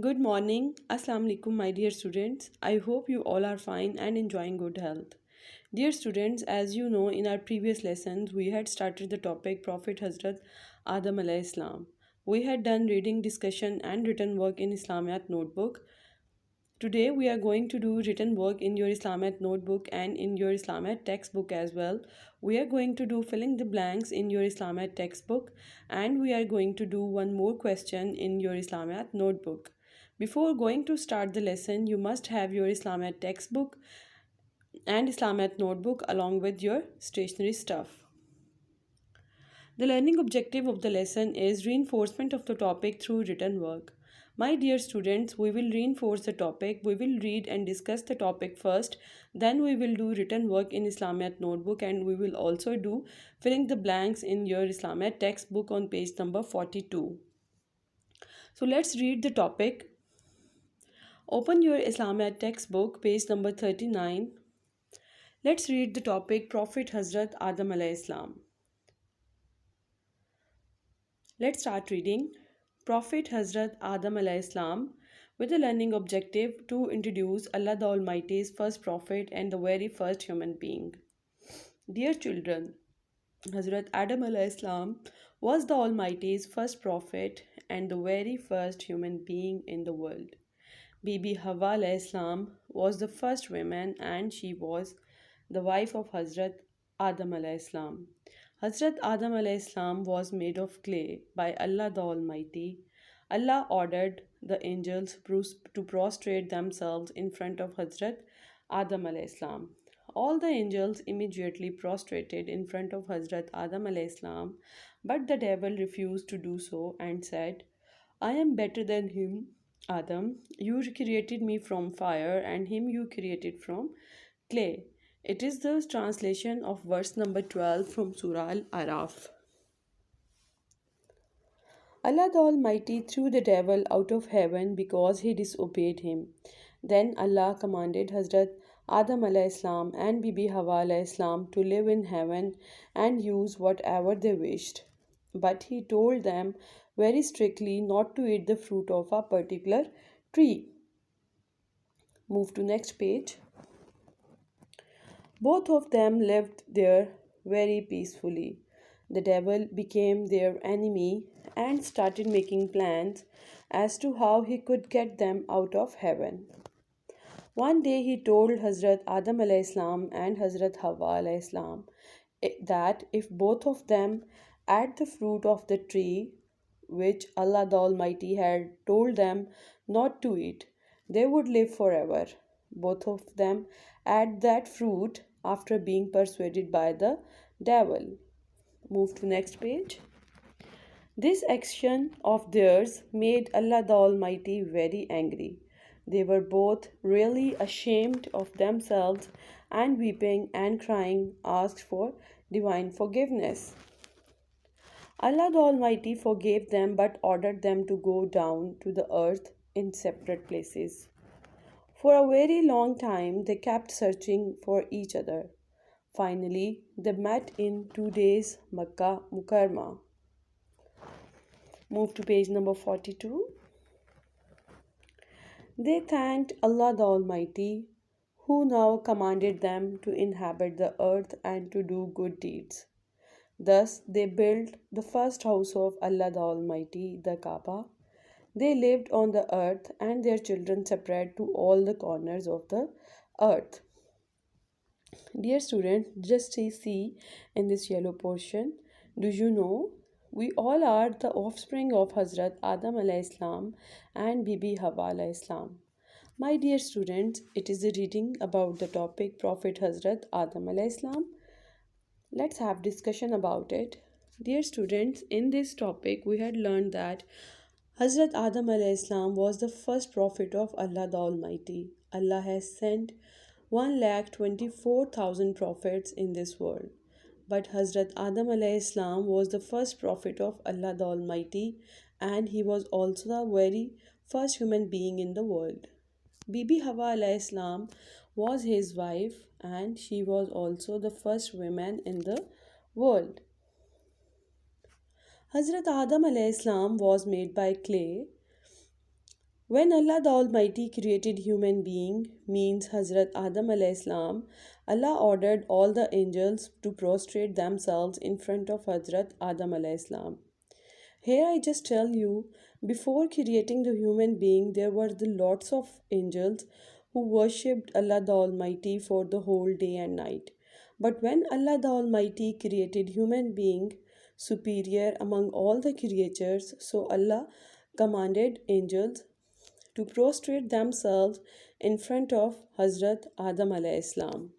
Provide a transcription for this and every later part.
Good morning. Assalamu alaikum, my dear students. I hope you all are fine and enjoying good health. Dear students, as you know, in our previous lessons, we had started the topic Prophet Hazrat Adam alayhi Islam. We had done reading, discussion, and written work in Islamiyat notebook. Today, we are going to do written work in your Islamiyat notebook and in your Islamiyat textbook as well. We are going to do filling the blanks in your Islamiyat textbook, and we are going to do one more question in your Islamiyat notebook. Before going to start the lesson, you must have your Islamiyat textbook and Islamiyat notebook along with your stationery stuff. The learning objective of the lesson is reinforcement of the topic through written work. My dear students, we will reinforce the topic. We will read and discuss the topic first, then we will do written work in Islamiyat notebook, and we will also do filling the blanks in your Islamiyat textbook on page number 42. So let's read the topic. Open your Islamiyat textbook, page number 39. Let's read the topic Prophet Hazrat Adam alayhi Islam. Let's start reading. Prophet Hazrat Adam alayhi Islam with a learning objective to introduce Allah the Almighty's first prophet and the very first human being. Dear children, Hazrat Adam alayhi Islam was the Almighty's first prophet and the very first human being in the world. Bibi Hawa alayhi Islam was the first woman and she was the wife of Hazrat Adam alayhi Islam. Hazrat Adam alayhi Islam was made of clay by Allah the Almighty. Allah ordered the angels to prostrate themselves in front of Hazrat Adam alayhi Islam. All the angels immediately prostrated in front of Hazrat Adam alayhi Islam, but the devil refused to do so and said, I am better than him, Adam. You created me from fire, and him you created from clay. It is the translation of verse number 12 from Surah Al Araf. Allah the Almighty threw the devil out of heaven because he disobeyed him. Then Allah commanded Hazrat Adam alayhi salam and Bibi Hawa alayhi salam to live in heaven and use whatever they wished. But he told them very strictly not to eat the fruit of a particular tree. Move to next page. Both of them lived there very peacefully. The devil became their enemy and started making plans as to how he could get them out of heaven. One day he told Hazrat Adam alayhi salam and Hazrat Hawa alayhi salam that if both of them ate the fruit of the tree which Allah the Almighty had told them not to eat, they would live forever. Both of them ate that fruit after being persuaded by the devil. Move to next page. This action of theirs made Allah the Almighty very angry. They were both really ashamed of themselves and weeping and crying asked for divine forgiveness. Allah the Almighty forgave them but ordered them to go down to the earth in separate places. For a very long time they kept searching for each other. Finally, they met in today's Makkah Mukarramah. Move to page number 42. They thanked Allah the Almighty, who now commanded them to inhabit the earth and to do good deeds. Thus, they built the first house of Allah the Almighty, the Kaaba. They lived on the earth, and their children spread to all the corners of the earth. Dear students, just see in this yellow portion, do you know we all are the offspring of Hazrat Adam alayhi salam and Bibi Hawa alayhi salam. My dear students, it is a reading about the topic Prophet Hazrat Adam alayhi salam. Let's have discussion about it. Dear students, in this topic we had learned that Hazrat Adam alayhi salam was the first prophet of Allah the Almighty. Allah has sent 1,24,000 prophets in this world. But Hazrat Adam alayhi salam was the first prophet of Allah the Almighty, and he was also the very first human being in the world. Bibi Hawa alayhi salam was his wife, and she was also the first woman in the world. Hazrat Adam alayhi salam was made by clay. When Allah the Almighty created human being, means Hazrat Adam alayhi salam, Allah ordered all the angels to prostrate themselves in front of Hazrat Adam alayhi salam. Here I just tell you, before creating the human being, there were the lots of angels who worshipped Allah the Almighty for the whole day and night. But when Allah the Almighty created human being, superior among all the creatures, so Allah commanded angels to prostrate themselves in front of Hazrat Adam alayhi salam.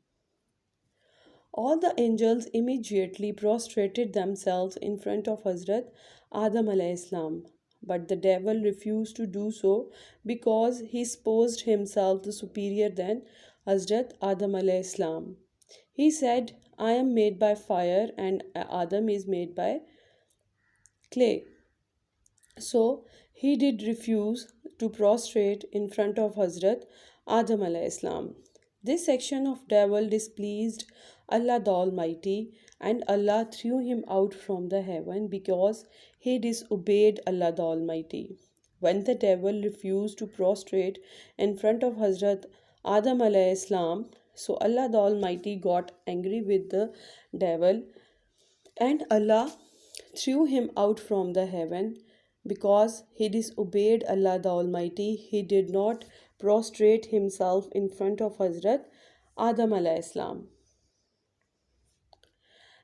All the angels immediately prostrated themselves in front of Hazrat Adam alayhi salam. But the devil refused to do so because he supposed himself the superior than Hazrat Adam alayhi salam. He said, I am made by fire and Adam is made by clay. So he did refuse to prostrate in front of Hazrat Adam alayhi salam. This section of devil displeased Allah the Almighty, and Allah threw him out from the heaven because he disobeyed Allah the Almighty. When the devil refused to prostrate in front of Hazrat Adam alayhi salam, so Allah the Almighty got angry with the devil, and Allah threw him out from the heaven because he disobeyed Allah the Almighty. He did not prostrate himself in front of Hazrat Adam alayhi salam.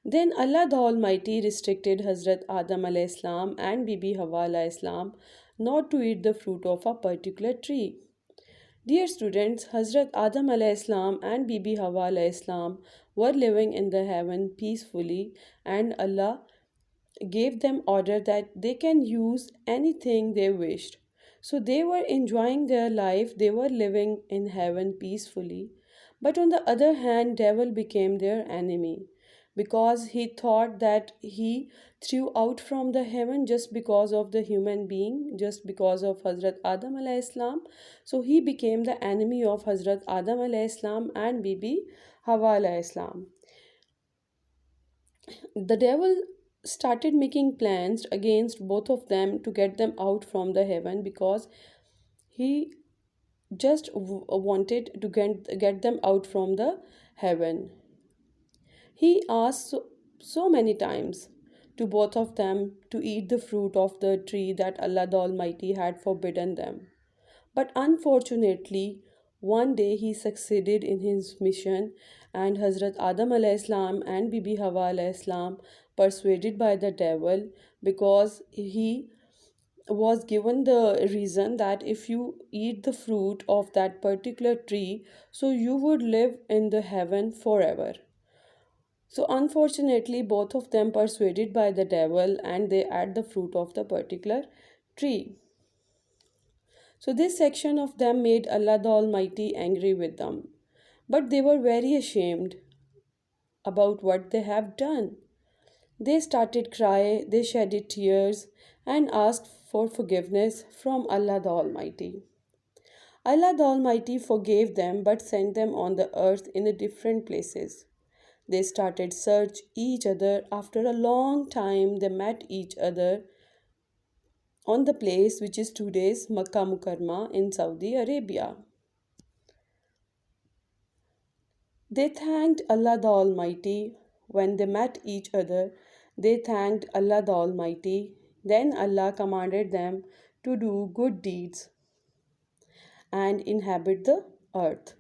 Then Allah the Almighty restricted Hazrat Adam alayhi salam and Bibi Hawa alayhi salam not to eat the fruit of a particular tree. Dear students, Hazrat Adam alayhi salam and Bibi Hawa alayhi salam were living in the heaven peacefully, and Allah gave them order that they can use anything they wished. So they were enjoying their life, they were living in heaven peacefully. But on the other hand, devil became their enemy because he thought that he threw out from the heaven just because of the human being, just because of Hazrat Adam alayhi salam. So he became the enemy of Hazrat Adam alayhi salam and Bibi Hawa alayhi salam. The devil started making plans against both of them to get them out from the heaven because he just wanted to get them out from the heaven. He asked so many times to both of them to eat the fruit of the tree that Allah the Almighty had forbidden them. But unfortunately, one day he succeeded in his mission, and Hazrat Adam alayhi salam and Bibi Hawa alayhi salam, persuaded by the devil, because he was given the reason that if you eat the fruit of that particular tree, so you would live in the heaven forever. So unfortunately, both of them persuaded by the devil, and they ate the fruit of the particular tree. So this section of them made Allah the Almighty angry with them. But they were very ashamed about what they have done. They started cry, they shedded tears and asked for forgiveness from Allah the Almighty. Allah the Almighty forgave them but sent them on the earth in the different places. They started search each other. After a long time they met each other on the place which is today's Makkah Mukarramah in Saudi Arabia. They thanked Allah the Almighty when they met each other. They thanked Allah the Almighty. Then Allah commanded them to do good deeds and inhabit the earth.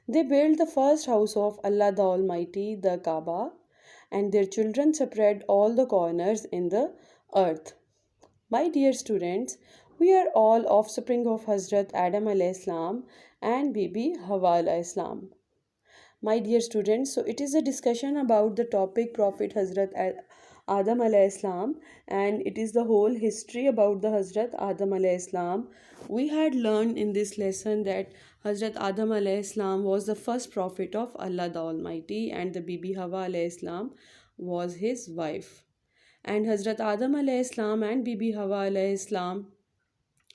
They built the first house of Allah the Almighty, the Kaaba, and their children spread all the corners in the earth. My dear students, we are all offspring of Hazrat Adam alayhi salam and Bibi Hawa alayhi salam. My dear students, so it is a discussion about the topic Prophet Hazrat Adam alayhi salam, and it is the whole history about the Hazrat Adam alayhi salam. We had learned in this lesson that Hazrat Adam alayhi salam was the first prophet of Allah the Almighty, and the Bibi Hawa alayhi salam was his wife. And Hazrat Adam alayhi salam and Bibi Hawa alayhi salam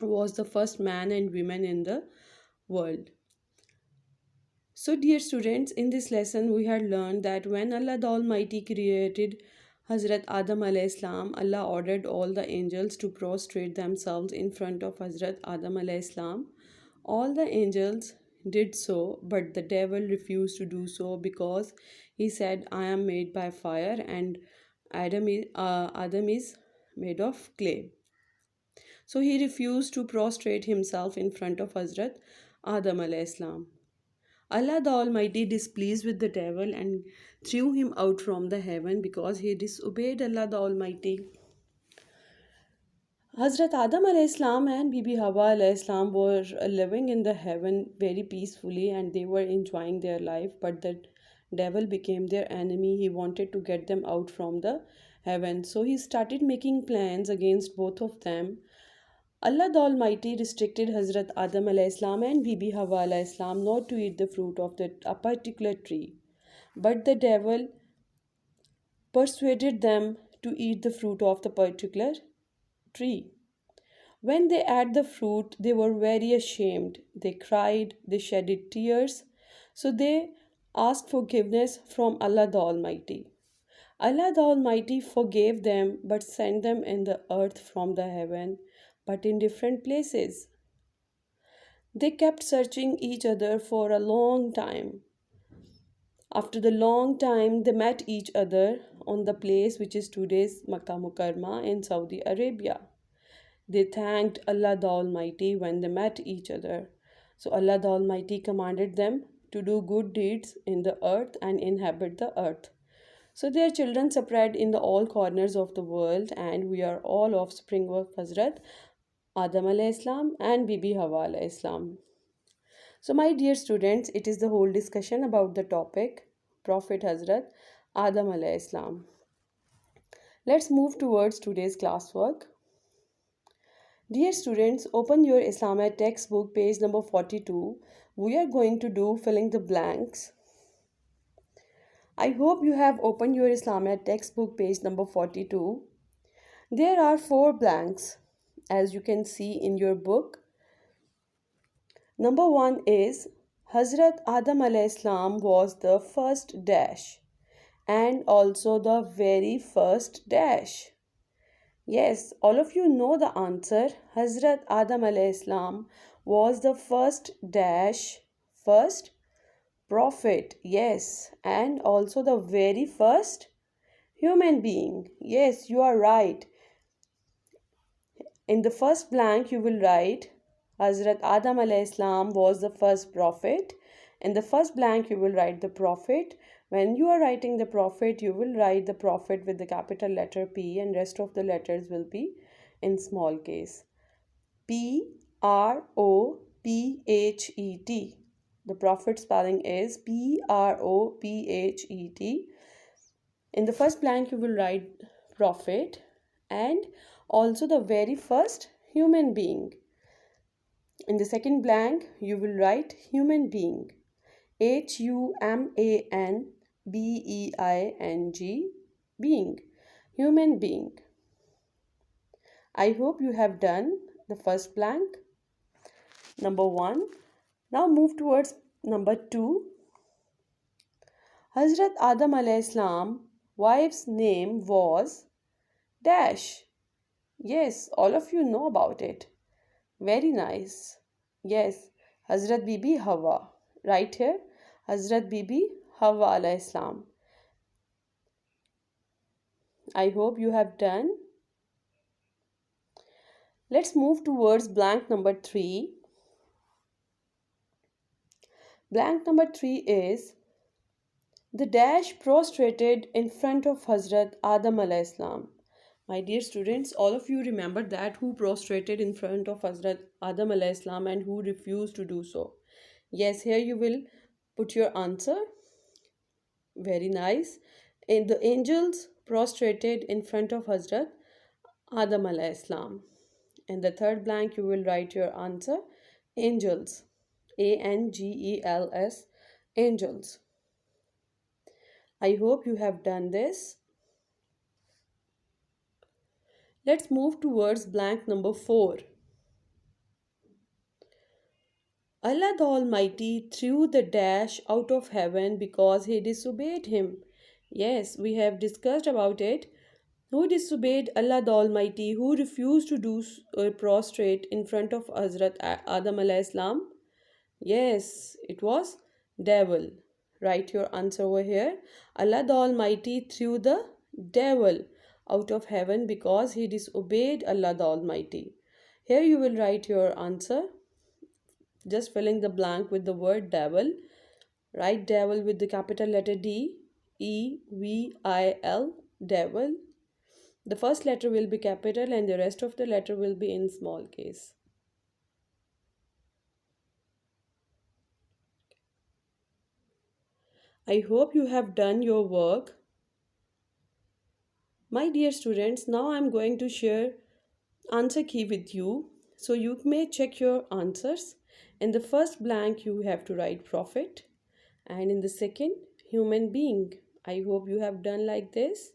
was the first man and women in the world. So, dear students, in this lesson we had learned that when Allah the Almighty created Hazrat Adam alayhi salam, Allah ordered all the angels to prostrate themselves in front of Hazrat Adam alayhi salam. All the angels did so, but the devil refused to do so because he said, I am made by fire and Adam is made of clay. So he refused to prostrate himself in front of Hazrat Adam alayhi salam. Allah the Almighty displeased with the devil and threw him out from the heaven because he disobeyed Allah the Almighty. Hazrat Adam alayhi salam and Bibi Hawa alayhi salam were living in the heaven very peacefully and they were enjoying their life, but the devil became their enemy. He wanted to get them out from the heaven. So he started making plans against both of them. Allah the Almighty restricted Hazrat Adam alayhi salam and Bibi Hawa alayhi salam not to eat the fruit of a particular tree. But the devil persuaded them to eat the fruit of the particular tree. When they ate the fruit, they were very ashamed. They cried, they shedded tears. So they asked forgiveness from Allah the Almighty. Allah the Almighty forgave them but sent them in the earth from the heaven, but in different places. They kept searching each other for a long time. After the long time, they met each other on the place which is today's Makkah Mukarramah in Saudi Arabia. They thanked Allah the Almighty when they met each other. So Allah the Almighty commanded them to do good deeds in the earth and inhabit the earth. So their children spread in the all corners of the world, and we are all offspring of Hazrat Adam alayhi salam and Bibi Hawa alayhi salam. So my dear students, it is the whole discussion about the topic Prophet Hazrat Adam alayhi salam. Let's move towards today's classwork. Dear students, open your Islamic textbook page number 42. We are going to do filling the blanks. I hope you have opened your Islamic textbook page number 42. There are 4 blanks as you can see in your book. Number 1 is Hazrat Adam alayhi salam was the first dash and also the very first dash. Yes, all of you know the answer. Hazrat Adam alayhi salam was the first dash, first prophet. Yes, and also the very first human being. Yes, you are right. In the first blank, you will write Hazrat Adam alayhi salam was the first prophet. In the first blank, you will write the prophet. When you are writing the prophet, you will write the prophet with the capital letter P and rest of the letters will be in small case. Prophet. The prophet spelling is Prophet. In the first blank, you will write prophet and also the very first human being. In the second blank, you will write human being. HUMANBEING, being, human being. I hope you have done the first blank, number 1. Now move towards number 2. Hazrat Adam alayhi salam wife's name was dash. Yes, all of you know about it. Very nice. Yes, Hazrat Bibi Hawa. Right here, Hazrat Bibi Hawa alayhi salam. I hope you have done. Let's move towards blank number 3. Blank number 3 is the dash prostrated in front of Hazrat Adam alayhi salam. My dear students, all of you remember that who prostrated in front of Hazrat Adam alayhi salam and who refused to do so. Yes, here you will put your answer. Very nice. And the angels prostrated in front of Hazrat Adam alayhi salam. In the third blank, you will write your answer. Angels. ANGELS. Angels. I hope you have done this. Let's move towards blank number 4. Allah the Almighty threw the dash out of heaven because he disobeyed him. Yes, we have discussed about it. Who disobeyed Allah the Almighty, who refused to prostrate in front of Hazrat Adam alayhi salam? Yes, it was devil. Write your answer over here. Allah the Almighty threw the devil out of heaven because he disobeyed Allah the Almighty. Here you will write your answer, just filling the blank with the word devil. Write devil with the capital letter D, E, V, I, L, devil. The first letter will be capital and the rest of the letter will be in small case. I hope you have done your work. My dear students, now I am going to share answer key with you so you may check your answers. In the first blank you have to write prophet and in the second human being. I hope you have done like this.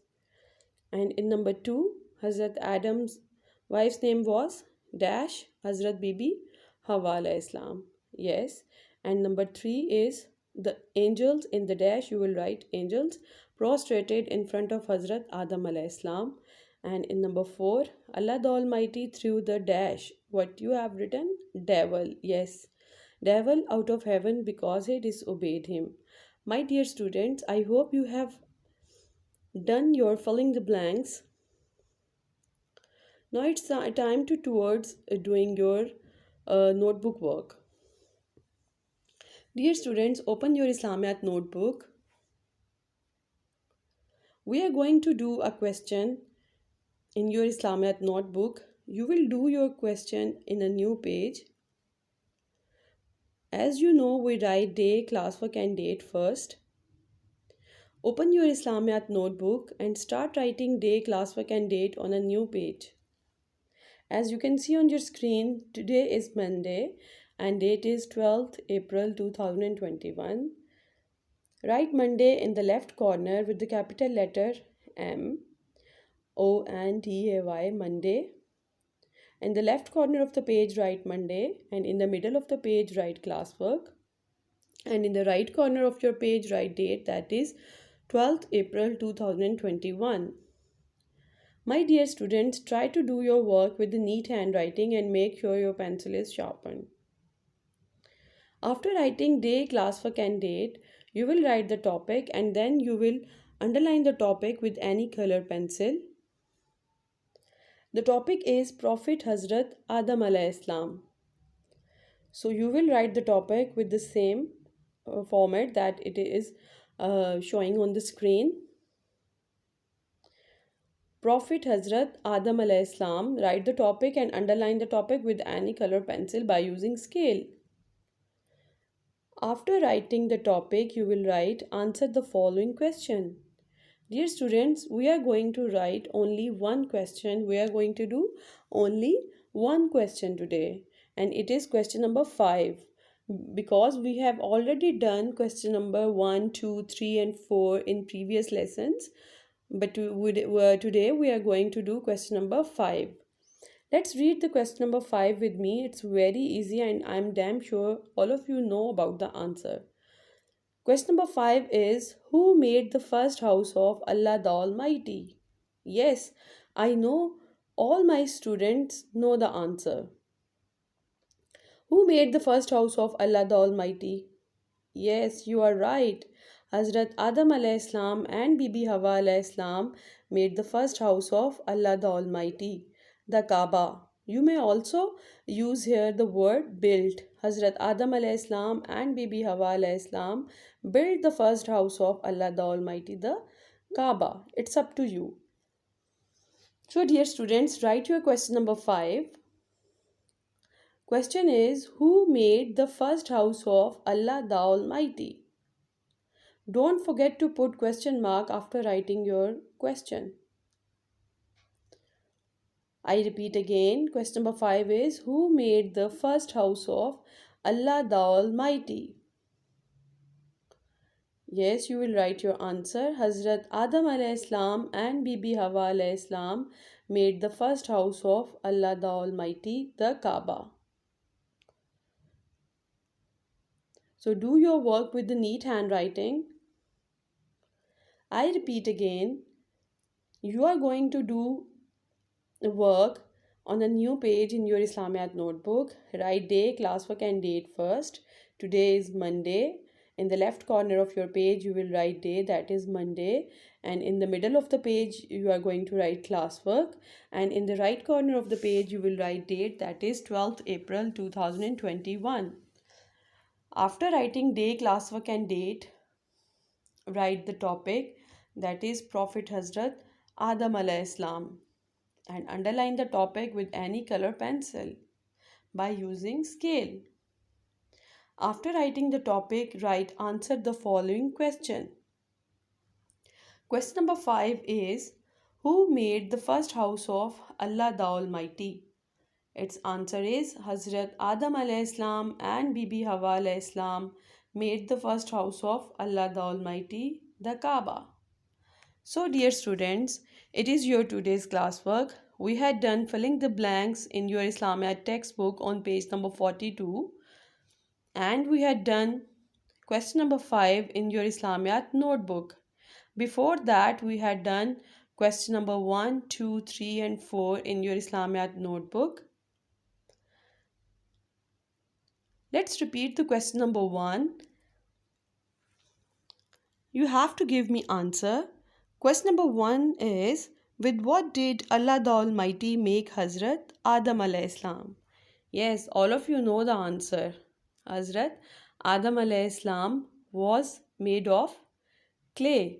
And in number 2, Hazrat Adam's wife's name was dash Hazrat Bibi Hawa alayhi Islam. Yes. And number 3 is the angels. In the dash you will write angels prostrated in front of Hazrat Adam alayhi Islam. And in number 4, Allah the Almighty threw the dash. What you have written? Devil. Yes. Devil out of heaven because he disobeyed him. My dear students, I hope you have done your filling the blanks. Now it's time to towards doing your notebook work. Dear students, open your Islamiyat notebook. We are going to do a question in your Islamiyat notebook. You will do your question in a new page. As you know, we write day, classwork and date first. Open your Islamiyat notebook and start writing day, classwork and date on a new page. As you can see on your screen, today is Monday and date is 12th April 2021. Write Monday in the left corner with the capital letter M, O N D A Y, Monday. In the left corner of the page write Monday and in the middle of the page write classwork. And in the right corner of your page write date, that is 12th April 2021. My dear students, try to do your work with the neat handwriting and make sure your pencil is sharpened. After writing day, classwork and date, you will write the topic and then you will underline the topic with any color pencil. The topic is Prophet Hazrat Adam alayhi Islam. So you will write the topic with the same format that it is showing on the screen. Prophet Hazrat Adam alayhi Islam. Write the topic and underline the topic with any color pencil by using scale. After writing the topic, you will write answer the following question. Dear students, we are going to write only one question. We are going to do only one question today. And it is question number 5. Because we have already done question number 1, 2, 3 and 4 in previous lessons. But today we are going to do question number 5. Let's read the question number 5 with me. It's very easy and I'm damn sure all of you know about the answer. Question number 5 is, who made the first house of Allah the Almighty? Yes, I know all my students know the answer. Who made the first house of Allah the Almighty? Yes, you are right. Hazrat Adam alayhi salam and Bibi Hawa alayhi salam made the first house of Allah the Almighty, the Kaaba. You may also use here the word built. Hazrat Adam alayhi salam and Bibi Hawa alayhi salam built the first house of Allah the Almighty, the Kaaba. It's up to you. So dear students, write your question number 5. Question is, who made the first house of Allah the Almighty? Don't forget to put question mark after writing your question. I repeat again, question number 5 is, who made the first house of Allah the Almighty? Yes, you will write your answer. Hazrat Adam alayhi salam and Bibi Hawa alayhi salam made the first house of Allah the Almighty, the Kaaba. So do your work with the neat handwriting. I repeat again, You are going to do work on a new page in your Islamiyat notebook. Write day, classwork, and date first. Today is Monday. In the left corner of your page, you will write day, that is Monday. And in the middle of the page, you are going to write classwork. And in the right corner of the page, you will write date, that is 12th April 2021. After writing day, classwork, and date, write the topic, that is Prophet Hazrat Adam alayhi salam, and underline the topic with any color pencil by using scale. After writing the topic, write answer the following question. Question number 5 is, who made the first house of Allah the Almighty? Its answer is Hazrat Adam alayhi salam and Bibi Hawa alayhi salam made the first house of Allah the Almighty, the Kaaba. So dear students, it is your today's classwork. We had done filling the blanks in your Islamiyat textbook on page number 42, and we had done question number 5 in your Islamiyat notebook. Before that, we had done question number 1, 2, 3 and 4 in your Islamiyat notebook. Let's repeat the question number 1. You have to give me answer. Question number 1 is, with what did Allah the Almighty make Hazrat Adam alayhi salam? Yes, all of you know the answer. Hazrat Adam alayhi salam was made of clay.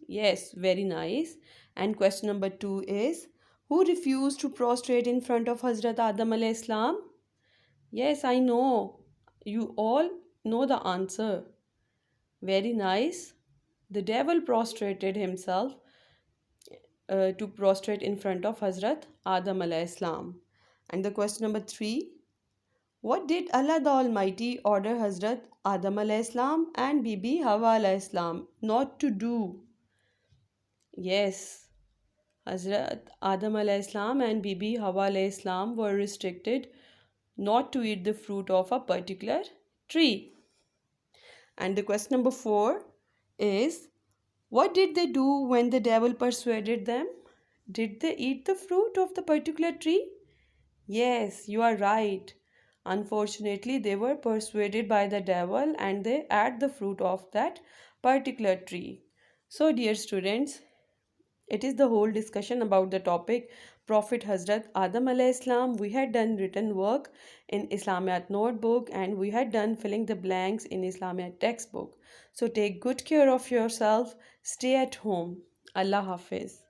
Yes, very nice. And question number 2 is, who refused to prostrate in front of Hazrat Adam alayhi salam? Yes, I know. You all know the answer. Very nice. The devil prostrated himself to prostrate in front of Hazrat Adam alayhi salam. And the question number 3, what did Allah the Almighty order Hazrat Adam alayhi salam and Bibi Hawa alayhi salam not to do? Yes, Hazrat Adam alayhi salam and Bibi Hawa alayhi salam were restricted not to eat the fruit of a particular tree. And the question number 4 is, what did they do when the devil persuaded them? Did they eat the fruit of the particular tree? Yes, you are right. Unfortunately, they were persuaded by the devil and they ate the fruit of that particular tree. So, dear students, it is the whole discussion about the topic Prophet Hazrat Adam alayhi salam. We had done written work in Islamiyat notebook and we had done filling the blanks in Islamiyat textbook. So take good care of yourself. Stay at home. Allah Hafiz.